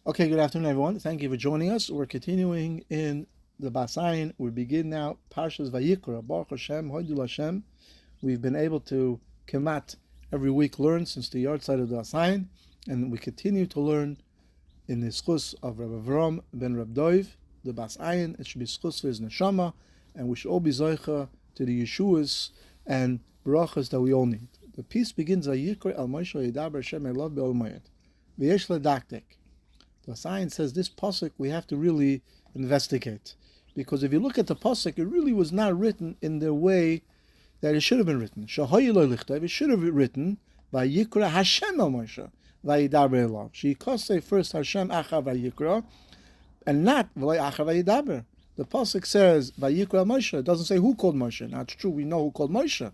Okay, good afternoon, everyone. Thank you for joining us. We're continuing in the Ayin. We begin now Parshat Vayikra. Baruch Hashem, Hoidul Hashem. We've been able to kemat every week learn since the yard side of the Ayin, and we continue to learn in the schus of Rabbi Avram ben Reb Doiv, the Ayin. It should be schus for his neshama, and we should all be zoicha to the Yeshuas and brachas that we all need. The piece begins Vayikra al Moshe Yidaber Hashem Elav Be'ol Moed. V'yesh ledaktek. The science says this pasuk we have to really investigate, because if you look at the pasuk, it really was not written in the way that it should have been written. It should have been written Vayikra Hashem el Moshe Vayidaber elav. Sheyikosei first Hashem acha Vayikra, and not V'lay acha Vayidaber. The pasuk says Vayikra Moshe. It doesn't say who called Moshe. Now it's true we know who called Moshe, but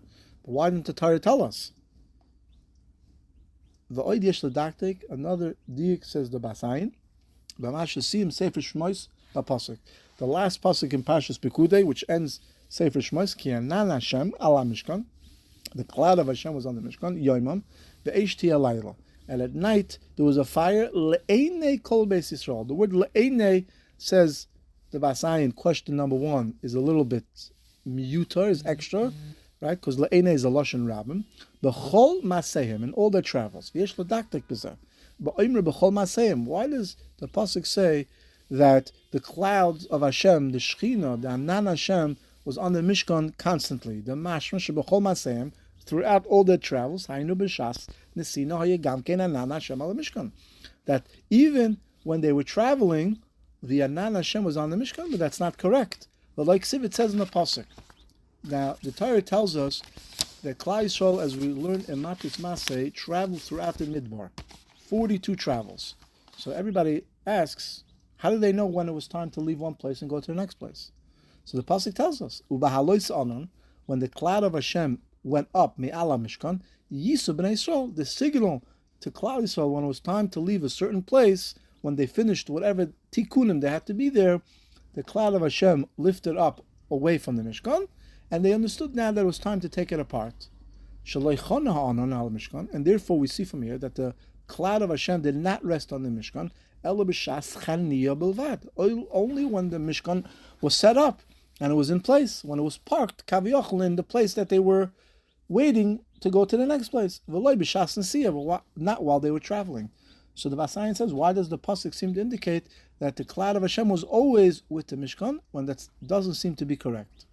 why didn't the Torah tell us? The oid yesh ledaktek. Another diuk says the Ayin. The last pasuk in Parshas Pekudei, which ends Sefer Shmos, Ki anan Hashem ala Mishkan, the cloud of Hashem was on the Mishkan, Yoimam, ve'esh tia layla, and at night there was a fire, le'einei kol beis Yisrael. The word le'einei says, the Ayin, question number one, is a little bit miyutar, is extra, right? Because le'einei is a lashon rabbim. B'chol masehem, in all their travels, v'yesh ledaktek b'zeh. Why does the pasuk say that the clouds of Hashem, the Shechina, the Anan Hashem, was on the Mishkan constantly? The Mashmash b'chol masayim, throughout all their travels, Hainu b'shas nesina hayegam ken Anan Hashem al Mishkan. That even when they were traveling, the Anan Hashem was on the Mishkan, but that's not correct. But like it says in the pasuk. Now the Torah tells us that Klal Yisrael, as we learned in Matis Maseh, traveled throughout the Midbar. 42 travels. So everybody asks, how do they know when it was time to leave one place and go to the next place? So the pasuk tells us, "Ubahalois anon," when the cloud of Hashem went up, me'ala Mishkan, Yisu b'nei Yisrael, the signal to Klal Yisrael when it was time to leave a certain place, when they finished whatever tikkunim they had to be there, the cloud of Hashem lifted up away from the Mishkan, and they understood now that it was time to take it apart. Shaloi chona ha'anon al Mishkan, and therefore we see from here that the cloud of Hashem did not rest on the Mishkan, only when the Mishkan was set up and it was in place, when it was parked, kaviyachol, in the place that they were waiting to go to the next place, but not while they were traveling. So the Ayin says, why does the pasuk seem to indicate that the cloud of Hashem was always with the Mishkan, when that doesn't seem to be correct?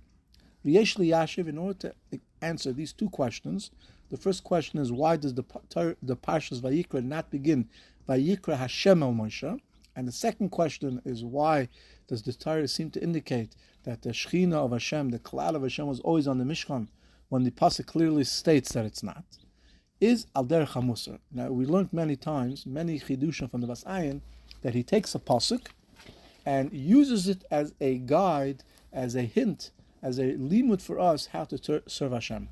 V'yesh li yashiv, in order to answer these two questions. The first question is, why does the Parshas Vayikra not begin Vayikra Hashem el Moshe? And the second question is, why does the Torah seem to indicate that the Shechina of Hashem, the cloud of Hashem, was always on the Mishkan, when the pasuk clearly states that it's not? Is al derech hamusar. Now we learned many times, many chidushim from the Ayin, that he takes a pasuk and uses it as a guide, as a hint, as a limud for us how to serve Hashem.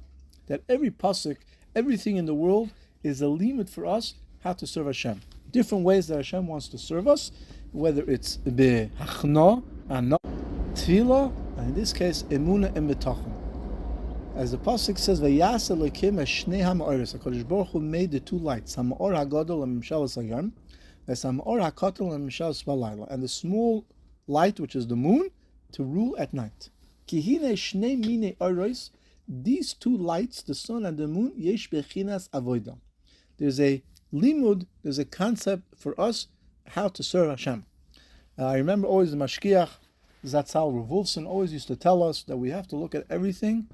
That every pasuk, everything in the world is a limit for us how to serve Hashem. Different ways that Hashem wants to serve us, whether it's behachna, anah, tefillah, and in this case, emuna and betachon. As the pasuk says, "Vayas Elokim eshnei ha'ma'oros." HaKadosh Baruch Hu made the two lights, ha'ma'or ha'gadol and mishal ha'yom, ha'ma'or ha'katel and mishal ha'layla, and the small light, which is the moon, to rule at night. Ki hine shnei mine oros. These two lights, the sun and the moon, yesh bechinas avoda. There's a limud, there's a concept for us how to serve Hashem. I remember always the Mashkiach, Zatzal Rav Wolfson, always used to tell us that we have to look at everything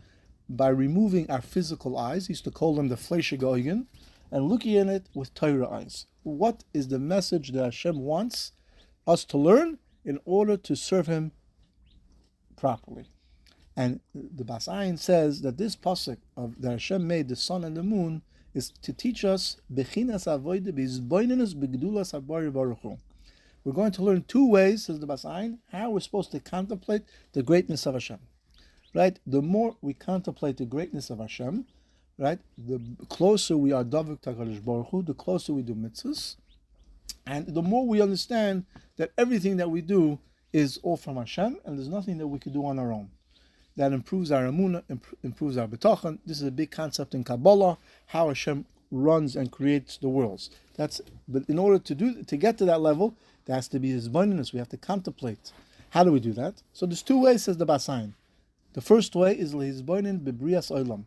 by removing our physical eyes. He used to call them the fleshige Augen, and looking at it with Torah eyes. What is the message that Hashem wants us to learn in order to serve Him properly? And the Ayin says that this pasuk of that Hashem made the sun and the moon is to teach us bechinas avoda b'izboinenus b'gedulas habari baruch hu. We're going to learn two ways, says the Ayin, how we're supposed to contemplate the greatness of Hashem. Right? The more we contemplate the greatness of Hashem, right, the closer we are davuk to HaKadosh Baruch Hu, the closer we do mitzvahs, and the more we understand that everything that we do is all from Hashem, and there's nothing that we could do on our own. That improves our emunah, improves our betachon. This is a big concept in Kabbalah, how Hashem runs and creates the worlds. But in order to get to that level, there has to be his abundance. We have to contemplate. How do we do that? So there's two ways, says the Basayin. The first way is lehizboinen bebrias olam,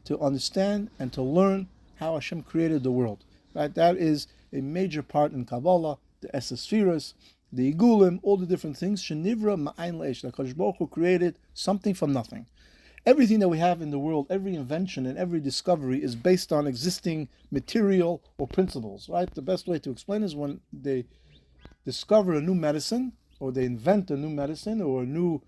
to understand and to learn how Hashem created the world. Right? That is a major part in Kabbalah, the Esesphiras, the Igulim, all the different things. Shenivra ma'ayin le'esh, that Kadosh Baruch Hu created something from nothing. Everything that we have in the world, every invention and every discovery is based on existing material or principles. Right? The best way to explain is when they discover a new medicine, or they invent a new medicine or a new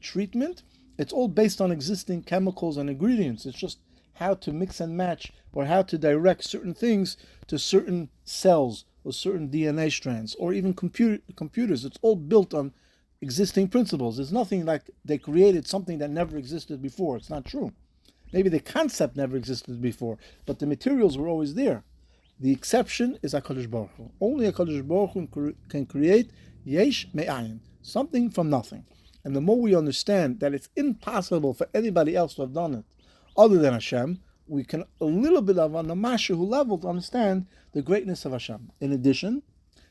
treatment, it's all based on existing chemicals and ingredients. It's just how to mix and match, or how to direct certain things to certain cells or certain DNA strands, or even computers. It's all built on existing principles. There's nothing like they created something that never existed before. It's not true. Maybe the concept never existed before, but the materials were always there. The exception is HaKadosh Baruch Hu. Only HaKadosh Baruch Hu can create yesh me'ayin, something from nothing. And the more we understand that it's impossible for anybody else to have done it other than Hashem, we can a little bit of on the mashahu level to understand the greatness of Hashem. In addition,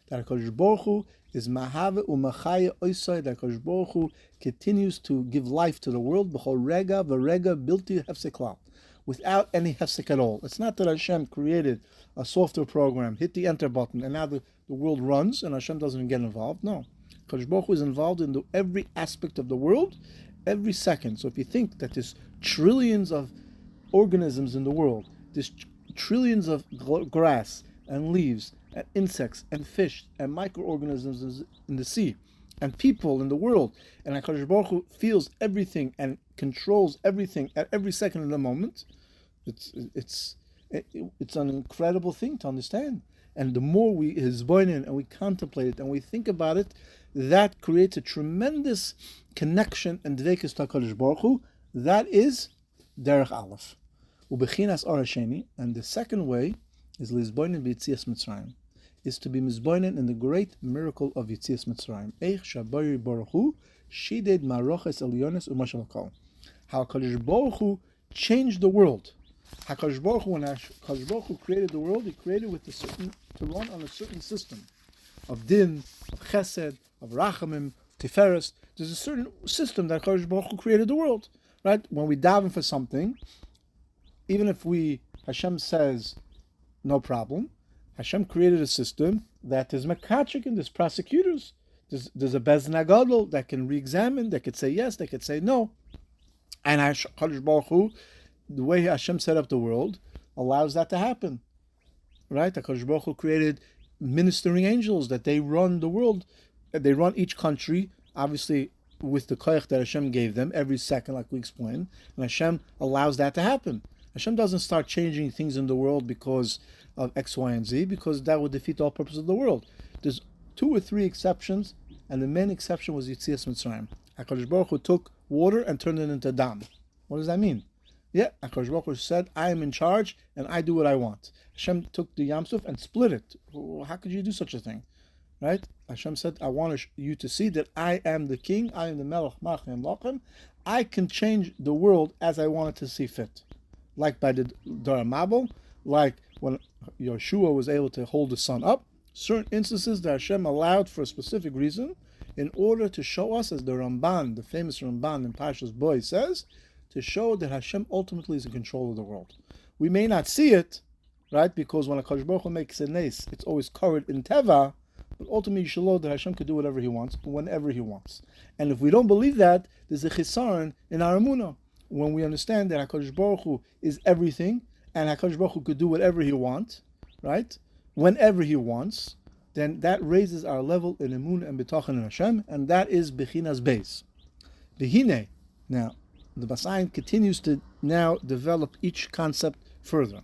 that HaKadosh Baruch Hu is mahave u'machaya oisai, that HaKadosh Baruch Hu continues to give life to the world, b'chol rega v'rega bilti hefsek klal, without any hefsek at all. It's not that Hashem created a software program, hit the enter button, and now the world runs and Hashem doesn't get involved. No. HaKadosh Baruch Hu is involved in every aspect of the world, every second. So if you think that there's trillions of organisms in the world, there's trillions of grass and leaves and insects and fish and microorganisms in the sea and people in the world, and HaKadosh Baruch Hu feels everything and controls everything at every second of the moment, it's an incredible thing to understand. And the more we hizboinen and we contemplate it and we think about it, that creates a tremendous connection and dveikus to HaKadosh Baruch Hu. That is derech aleph. Ubechinas or hasheni, and the second way is lizboinen b'yitzias Mitzrayim, is to be mizboinen in the great miracle of Yitzias Mitzrayim. Eich shabari Baruch Hu shided maroches elyones umashal kol. How HaKadosh Baruch Hu changed the world. HaKadosh Baruch Hu, when HaKadosh Baruch Hu created the world, He created with to run on a certain system of din, of chesed, of rachamim, tiferes. There's a certain system that HaKadosh Baruch Hu created the world. Right? When we daven for something, even if Hashem says no problem, Hashem created a system that is makachik, and there's prosecutors. There's a Bezdin Agadol that can re-examine, that could say yes, that could say no. And HaKadosh Baruch Hu, the way Hashem set up the world, allows that to happen. Right? HaKadosh Baruch Hu created ministering angels that they run the world. They run each country, obviously with the koyach that Hashem gave them every second, like we explained. And Hashem allows that to happen. Hashem doesn't start changing things in the world because of X, Y, and Z, because that would defeat all purpose of the world. There's 2 or 3 exceptions, and the main exception was Yitzias Mitzrayim. HaKadosh Baruch Hu took water and turned it into dam. What does that mean? Yeah, HaKadosh Baruch Hu said, I am in charge and I do what I want. Hashem took the Yam Suf and split it. How could you do such a thing? Right? Hashem said, I want you to see that I am the king, I am the Melech Machem Lochem. I can change the world as I want it to see fit. Like by the Dara Mabel, like when Yeshua was able to hold the sun up, certain instances that Hashem allowed for a specific reason, in order to show us, as the Ramban, the famous Ramban in Parshat Boy says, to show that Hashem ultimately is in control of the world. We may not see it, right? Because when HaKadosh Baruch Hu makes a nes, it's always covered in Teva, but ultimately you should know that Hashem could do whatever He wants, whenever He wants. And if we don't believe that, there's a chisaron in our emunah. When we understand that HaKadosh Baruch Hu is everything, and HaKadosh Baruch Hu could do whatever He wants, right? Whenever He wants, then that raises our level in emunah and bitachon in Hashem, and that is bechinas beis. V'hine, now, the Basayin continues to now develop each concept further.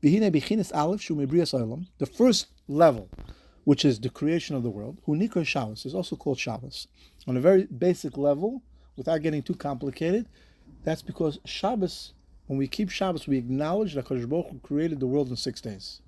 V'hine bechinas aleph shu mebrias olam, the first level, which is the creation of the world, hu nikra Shabbos, is also called Shabbos. On a very basic level, without getting too complicated, that's because Shabbos, when we keep Shabbos, we acknowledge that HaKadosh Baruch Hu created the world in 6 days.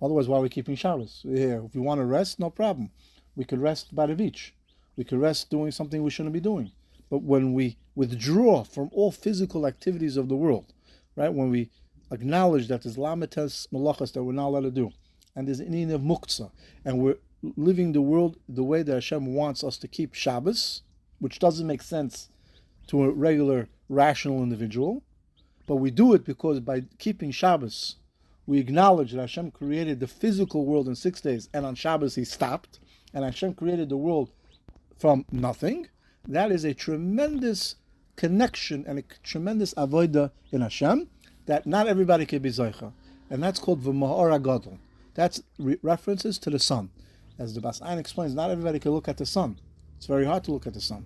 Otherwise, why are we keeping Shabbos? Yeah, if we want to rest, no problem. We could rest by the beach. We could rest doing something we shouldn't be doing. But when we withdraw from all physical activities of the world, right, when we acknowledge that there's lamites malachas that we're not allowed to do, and there's an inyan of muktzah, and we're living the world the way that Hashem wants us to keep Shabbos, which doesn't make sense to a regular rational individual, but we do it because by keeping Shabbos, we acknowledge that Hashem created the physical world in 6 days, and on Shabbos He stopped, and Hashem created the world from nothing. That is a tremendous connection and a tremendous avodah in Hashem that not everybody can be zoicha, and that's called v'ma'or gadol. That's references to the sun. As the Bas Ayin explains, not everybody can look at the sun. It's very hard to look at the sun.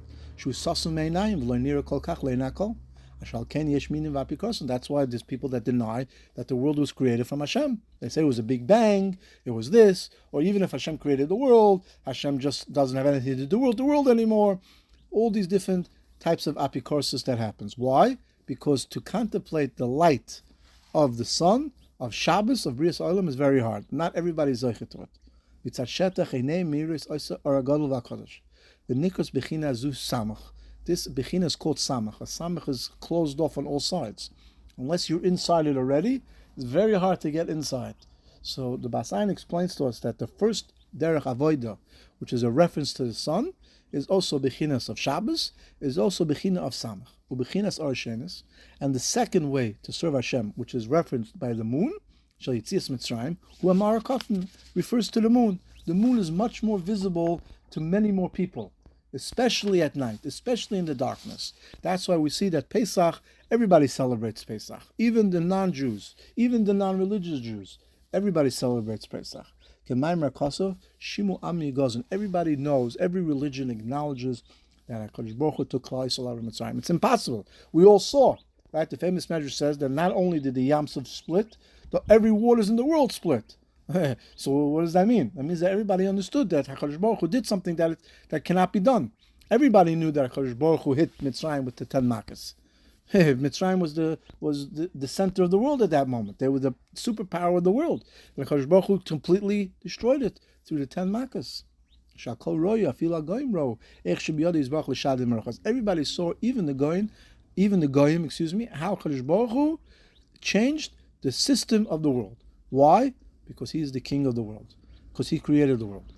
That's why there's people that deny that the world was created from Hashem. They say it was a big bang, it was this, or even if Hashem created the world, Hashem just doesn't have anything to do with the world anymore. All these different types of apikorsis that happens. Why? Because to contemplate the light of the sun, of Shabbos, of Brias Olam is very hard. Not everybody is zoichet to it. The nikos bechina zu samach. This bechina is called samach. A samach is closed off on all sides. Unless you're inside it already, it's very hard to get inside. So the Bas Ayin explains to us that the first derech avoida, which is a reference to the sun, is also bechinas of Shabbos, is also bechina of samach, ubechinas arshenis, and the second way to serve Hashem, which is referenced by the moon, shal yitzias Mitzrayim, hu amar katan, refers to the moon. The moon is much more visible to many more people, especially at night, especially in the darkness. That's why we see that Pesach, everybody celebrates Pesach, even the non-Jews, even the non-religious Jews, everybody celebrates Pesach. Everybody knows, every religion acknowledges that HaKadosh Baruch Hu took Klal Yisrael out of Mitzrayim. It's impossible. We all saw, right? The famous measure says that not only did the Yam Suf split, but every waters in the world split. So what does that mean? That means that everybody understood that HaKadosh Baruch Hu did something that cannot be done. Everybody knew that HaKadosh Baruch Hu hit Mitzrayim with the 10 makas. Mitzrayim was the center of the world at that moment. They were the superpower of the world. And HaKadosh Baruch Hu completely destroyed it through the 10 makas. Everybody saw, even the goyim, how HaKadosh Baruch Hu changed the system of the world. Why? Because He is the king of the world. Because He created the world.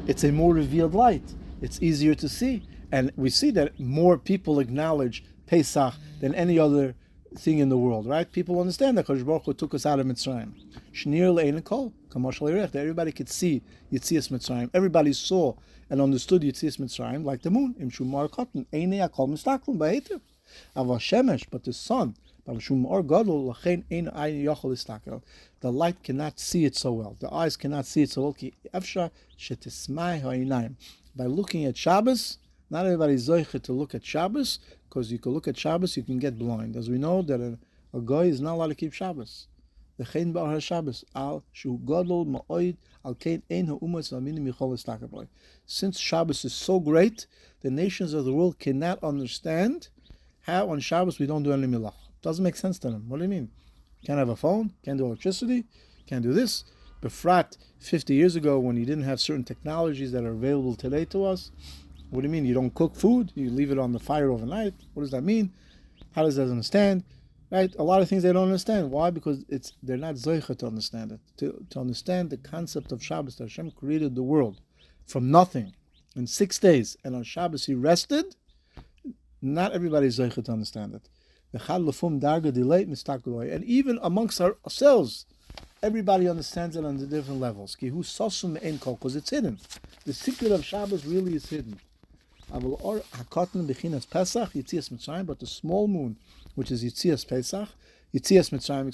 It's a more revealed light. It's easier to see. And we see that more people acknowledge Pesach than any other thing in the world, right? People understand that HaKadosh Baruch Hu took us out of Mitzrayim. Everybody could see Yitzias Mitzrayim. Everybody saw and understood Yitzias Mitzrayim like the moon. But the sun, the light cannot see it so well. The eyes cannot see it so well. By looking at Shabbos, not everybody is zoichet to look at Shabbos, because you can look at Shabbos, you can get blind. As we know that a guy is not allowed to keep Shabbos. Since Shabbos is so great, the nations of the world cannot understand how on Shabbos we don't do any milach. Doesn't make sense to them. What do you mean? Can't have a phone, can't do electricity, can't do this. Befrat 50 years ago, when you didn't have certain technologies that are available today to us, what do you mean? You don't cook food, you leave it on the fire overnight. What does that mean? How does that understand? Right? A lot of things they don't understand. Why? Because they're not zoicha to understand it. To understand the concept of Shabbos, that Hashem created the world from nothing in 6 days, and on Shabbos He rested. Not everybody is zoicha to understand it. And even amongst ourselves, everybody understands it on the different levels. Because it's hidden. The secret of Shabbos really is hidden. But the small moon, which is Yitzias Mitzrayim,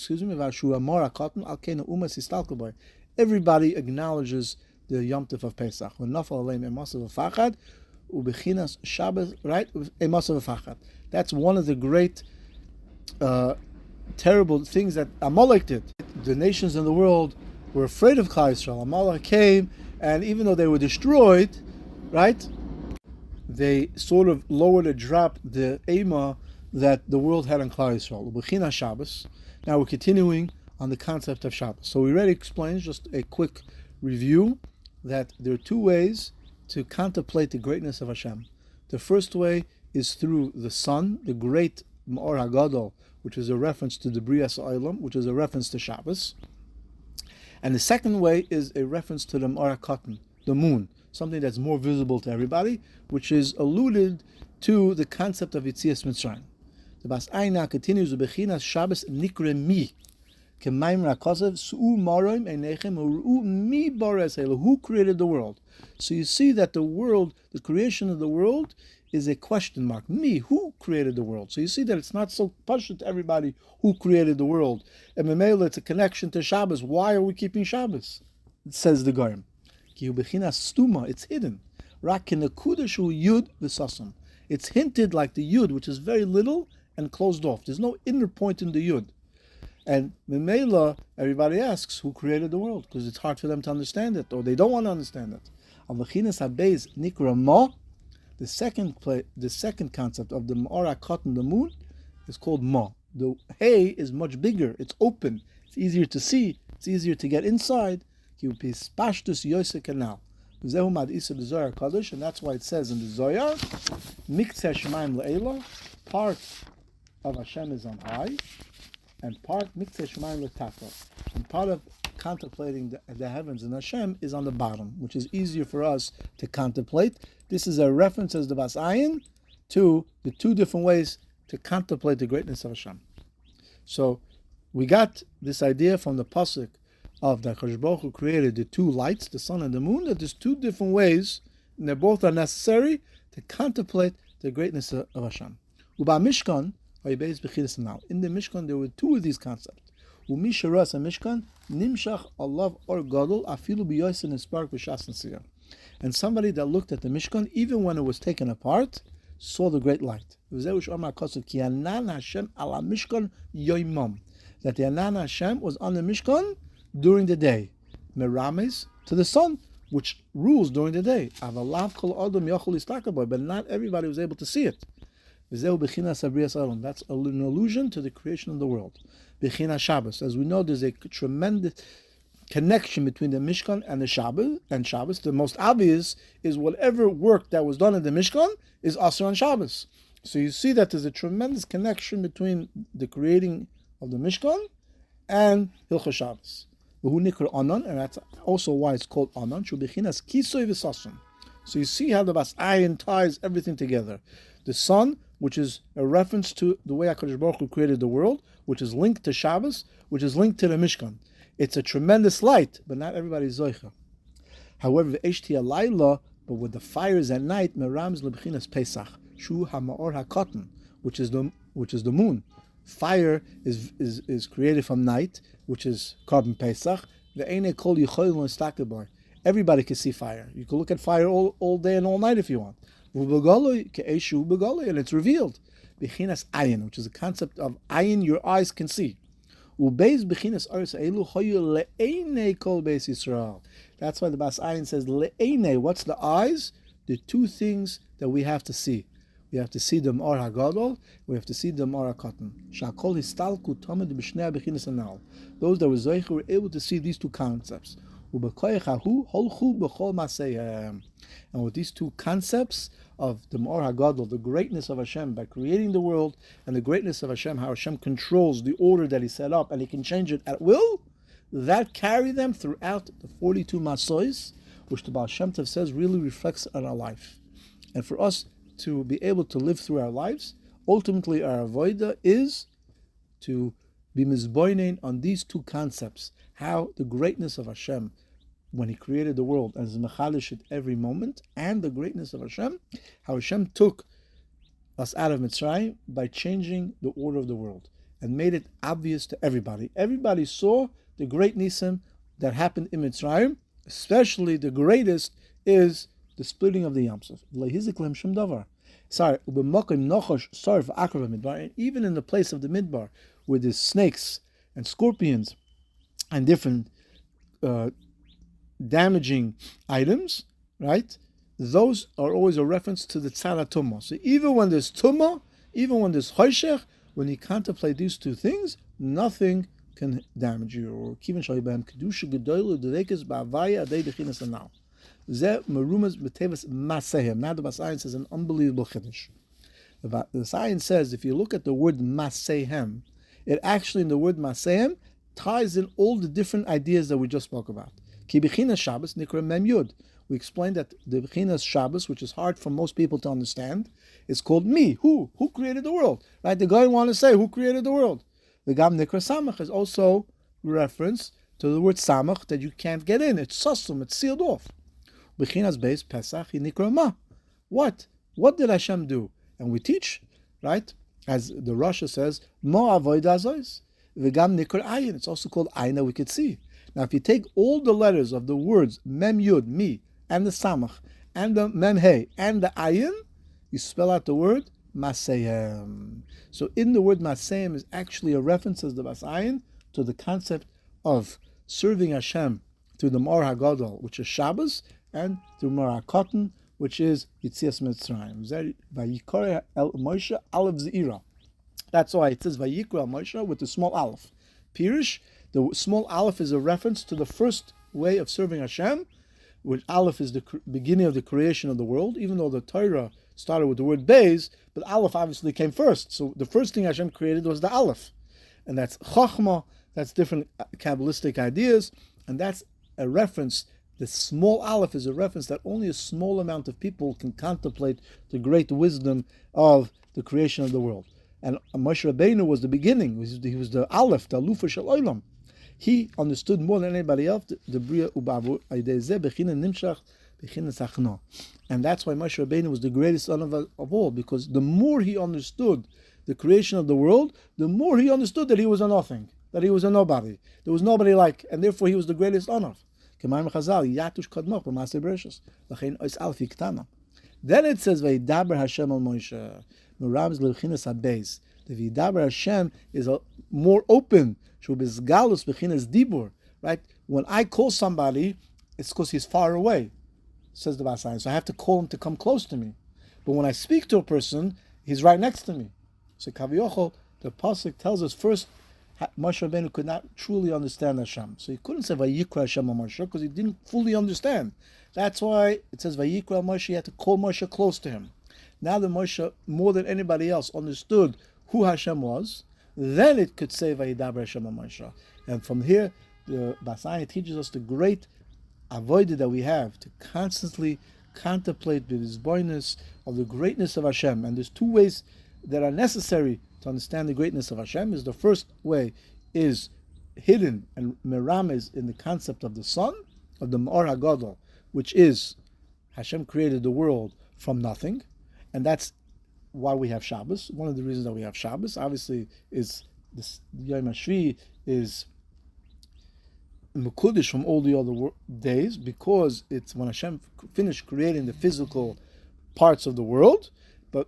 everybody acknowledges the Yom Tov of Pesach. Right? That's one of the great terrible things that Amalek did. The nations in the world were afraid of Klal Yisrael. Amalek came, and even though they were destroyed, right, they sort of lowered or dropped the Ema that the world had on Klal Yisrael. Ubechina Shabbos. Now we're continuing on the concept of Shabbos. So we already explained, just a quick review, that there are two ways to contemplate the greatness of Hashem. The first way is through the sun, the great Ma'or HaGadol, which is a reference to the Brias Olam, which is a reference to Shabbos. And the second way is a reference to the Ma'or HaKatan, the moon, something that's more visible to everybody, which is alluded to the concept of Yitzias Mitzrayim. The Bas Ayin now continues, Bechinas Shabbos Nikre Mi, Kemaim Rakosev, Su'u Maroim Einechem, U'u Mi Bores Elo, who created the world? So you see that the world, the creation of the world, is a question mark. Me, who created the world? So you see that it's not so Parshat to everybody who created the world. And Memela, it's a connection to Shabbos. Why are we keeping Shabbos? It says the Goyim. Ki hu bechinas stuma, it's hidden. Rak kinekuda shu yud v'sasam. It's hinted like the yud, which is very little and closed off. There's no inner point in the yud. And Memela, everybody asks, who created the world? Because it's hard for them to understand it, or they don't want to understand it. Al bechinas habeis nikra ma. The second concept of the Ma'or HaKatan, the moon, is called Ma. The hay is much bigger. It's open. It's easier to see. It's easier to get inside. And that's why it says in the Zohar, Miktzeh Shemaim Le'ela, part of Hashem is on high, and part Miktzeh Shemaim Le'tata. And part of contemplating the heavens and Hashem is on the bottom, which is easier for us to contemplate. This is a reference as the Bas Ayin to the two different ways to contemplate the greatness of Hashem. So we got this idea from the pasuk of the Hakadosh Baruch Hu created the two lights, the sun and the moon, that there's two different ways, and they both are necessary to contemplate the greatness of Hashem. Uba Mishkan, in the Mishkan there were two of these concepts. Umisharas and Mishkan, Nimshach Allah or Gadol, Afilu B'Yosin Espark B'Shas Nesiyah. And somebody that looked at the Mishkan, even when it was taken apart, saw the great light. That the Anan Hashem was on the Mishkan during the day. Merames to the sun, which rules during the day. But not everybody was able to see it. That's an allusion to the creation of the world. Bechina Shabbos. As we know, there's a tremendous connection between the Mishkan and the Shabbos. The most obvious is whatever work that was done in the Mishkan is Asr on Shabbos. So you see that there's a tremendous connection between the creating of the Mishkan and Hilchos Shabbos. And that's also why it's called Anan. So you see how the Bas Ayin ties everything together. The sun, which is a reference to the way HaKadosh Baruch Hu created the world, which is linked to Shabbos, which is linked to the Mishkan. It's a tremendous light, but not everybody's zoicha. However, but with the fires at night, merams lebchinas Pesach, shu ha'ma'or ha'katan, which is the moon. Fire is created from night, which is carbon Pesach. Everybody can see fire. You can look at fire all day and all night if you want. And it's revealed. Bechinas Ayin, which is a concept of Ayin, your eyes can see. That's why the Bas Ayin says, Le'ene, what's the eyes? The two things that we have to see. We have to see the Ma'or HaGadol, we have to see the Ma'or HaKatan. Shakol histalku tamed b'shnei bechinas anal. Those that were zoich were able to see these two concepts. And with these two concepts of the Ma'or HaGadol, the greatness of Hashem by creating the world, and the greatness of Hashem, how Hashem controls the order that He set up, and He can change it at will, that carry them throughout the 42 Masois, which the Baal Shem Tov says really reflects on our life. And for us to be able to live through our lives, ultimately our avodah is to be mizboinen on these two concepts, how the greatness of Hashem, when He created the world, as mechalish at every moment, and the greatness of Hashem, how Hashem took us out of Mitzrayim by changing the order of the world and made it obvious to everybody. Everybody saw the great nisim that happened in Mitzrayim. Especially the greatest is the splitting of the Yam Suf. And even in the place of the Midbar, where there's snakes and scorpions and different damaging items, right? Those are always a reference to the tzara tumah. So even when there's tumah, even when there's choshech, when you contemplate these two things, nothing can damage you. Or kivin shayibam kedusha gedoyle dedekes ba'avaya adei bechinas anal. Zeh merumas b'tevas masehem. Now the Bas Ayin says an unbelievable chiddush. The Ayin says if you look at the word masehem, it actually in the word masehem ties in all the different ideas that we just spoke about. Ki b'chinas Shabbos nikra mem yud. We explained that the b'chinas Shabbos, which is hard for most people to understand, is called me. Who created the world? Right? The guy want to say who created the world. The gam nikra samach is also reference to the word samach that you can't get in. It's susum. It's sealed off. B'chinas beis pesach nikra ma. What did Hashem do? And we teach, right? As the Rasha says, ma avodah zois. V'gam nikra ayin. It's also called ayin that we could see. Now, if you take all the letters of the words mem yud, me, and the samach, and the mem hey, and the ayin, you spell out the word masayim. So in the word masayim is actually a reference, as the Bas Ayin, to the concept of serving Hashem through the Mor HaGadol, which is Shabbos, and through Mor HaKatan, which is Yitzias Mitzrayim. Vayikra el Moshe Aleph Zeira. That's why it says Vayikra el Moshe with the small aleph. Pirush, the small aleph is a reference to the first way of serving Hashem, which aleph is the beginning of the creation of the world, even though the Torah started with the word Beis, but aleph obviously came first. So the first thing Hashem created was the aleph. And that's Chachma, that's different Kabbalistic ideas, and that's a reference. The small aleph is a reference that only a small amount of people can contemplate the great wisdom of the creation of the world. And Moshe Rabbeinu was the beginning. He was the aleph, the alufa shel olam. He understood more than anybody else the bria ubavu aydezeh bechina nimshach bechina sachno. And that's why Moshe Rabbeinu was the greatest son of all, because the more he understood the creation of the world, the more he understood that he was a nothing, that he was a nobody. There was nobody like, and therefore he was the greatest honor. Then it says, Vayidaber Hashem al Moshe. The Vayidaber Hashem is more open. Right? When I call somebody, it's because he's far away, says the Bas Ayin. So I have to call him to come close to me. But when I speak to a person, he's right next to me. So Kaviochel, the Pasuk tells us first, Moshe Rabbeinu could not truly understand Hashem. So he couldn't say Vayikra Hashem al Moshe because he didn't fully understand. That's why it says Vayikra al Moshe, he had to call Moshe close to him. Now that Moshe, more than anybody else, understood who Hashem was, then it could say Vayidaber Hashem al Moshe. And from here, the Bas Ayin teaches us the great avodah that we have to constantly contemplate the disboyness of the greatness of Hashem. And there's two ways that are necessary to understand the greatness of Hashem. Is the first way is hidden and merames in the concept of the sun, of the Mor HaGadol, which is Hashem created the world from nothing, and that's why we have Shabbos. One of the reasons that we have Shabbos, obviously, is this Yom HaShvi is mekudesh from all the other days, because it's when Hashem finished creating the physical parts of the world. But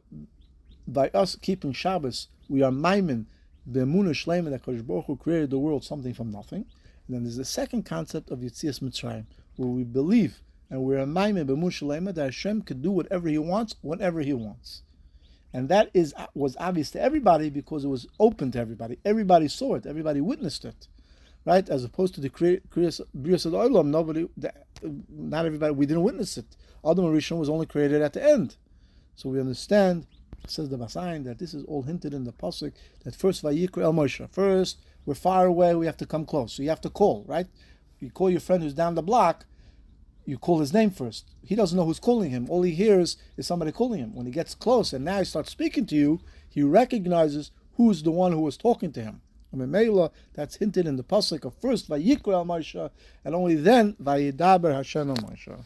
by us keeping Shabbos, we are maimin the emunah shleima that Kadosh Baruch Hu created the world something from nothing. And then there's the second concept of Yitzias Mitzrayim, where we believe and we're maimin the emunah shleima that Hashem could do whatever He wants, whenever He wants. And that was obvious to everybody because it was open to everybody. Everybody saw it. Everybody witnessed it, right? As opposed to the Kriyas Olam, not everybody. We didn't witness it. Adam Rishon was only created at the end, so we understand. Says the Bas Ayin that this is all hinted in the pasuk that first Vayikra el Moshe. First, we're far away, we have to come close. So you have to call, right? You call your friend who's down the block, you call his name first. He doesn't know who's calling him. All he hears is somebody calling him. When he gets close and now he starts speaking to you, he recognizes who's the one who was talking to him. I mean, Meila, that's hinted in the pasuk of first Vayikra el Moshe, and only then Vayidaber Hashem el Moshe.